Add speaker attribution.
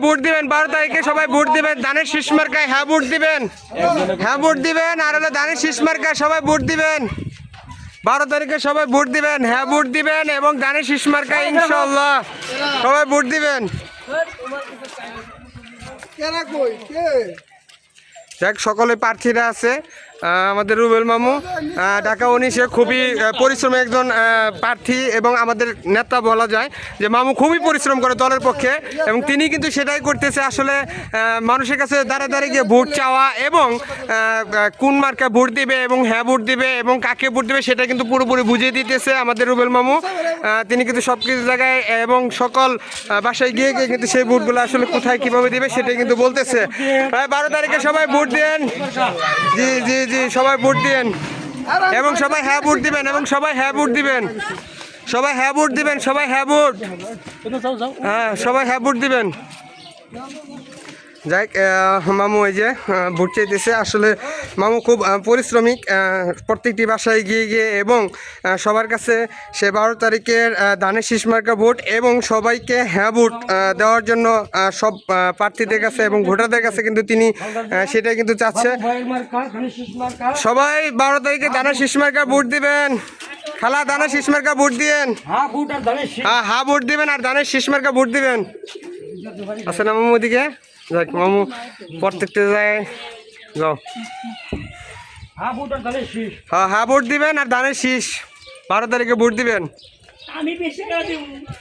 Speaker 1: Vote দিবেন 12 তারিখে সবাই ভোট দিবেন ধানের শীষ মার্কায় হ্যাঁ ভোট দিবেন আর হলো ধানের শীষ মার্কায় সবাই ভোট দিবেন 12 তারিখে সবাই ভোট দিবেন হ্যাঁ ভোট দিবেন এবং ধানের শীষ মার্কায় ইনশাআল্লাহ সবাই ভোট দিবেন। দেখ সকলে প্রার্থীরা আছে আমাদের রুবেল মামু ঢাকা 19-এ খুবই পরিশ্রমী একজন প্রার্থী এবং আমাদের নেতা বলা যায় যে মামু খুবই পরিশ্রম করে দলের পক্ষে এবং তিনি কিন্তু সেটাই করতেছে আসলে মানুষের কাছে দাঁড়ে দাঁড়িয়ে গিয়ে ভোট চাওয়া এবং কোন মার্কা ভোট দিবে এবং হ্যাঁ ভোট দিবে এবং কাকে ভোট দিবে সেটা কিন্তু পুরোপুরি বুঝিয়ে দিতেছে আমাদের রুবেল মামু। তিনি কিন্তু সব কিছু জায়গায় এবং সকল বাসায় গিয়ে গিয়ে কিন্তু সেই ভোটগুলো আসলে কোথায় কীভাবে দিবে সেটাই কিন্তু বলতেছে। 12 তারিখে সবাই ভোট দেন, জি জি জি সবাই ভোট দিবেন এবং সবাই হ্যাঁ ভোট দিবেন এবং সবাই হ্যাঁ ভোট দিবেন সবাই হ্যাঁ ভোট দিবেন সবাই হ্যাঁ ভোট সবাই হ্যাঁ ভোট দিবেন। যাই মামু এই যে ভোট চাইতেছে আসলে মামু খুব পরিশ্রমিক প্রত্যেকটি বাসায় গিয়ে গিয়ে এবং সবার কাছে সে 12 তারিখের ধানের শীষ মার্কা ভোট এবং সবাইকে হ্যাঁ ভোট দেওয়ার জন্য সব প্রার্থীদের কাছে এবং ভোটারদের কাছে কিন্তু তিনি সেটাই কিন্তু চাচ্ছে। সবাই 12 তারিখে ধানের শীষ মার্কা ভোট দিবেন, খালা ধানের শীষ মার্কা ভোট দিবেন, হ্যাঁ ভোট দিবেন আর ধানের শীষ মার্কা ভোট দিবেন। আছে না মামু ওদিকে যাক মামু প্রত্যেকটা জায়গায় যাও হ্যাঁ ভোট দিবেন আর ধানের শীষ 12 তারিখে ভোট দিবেন।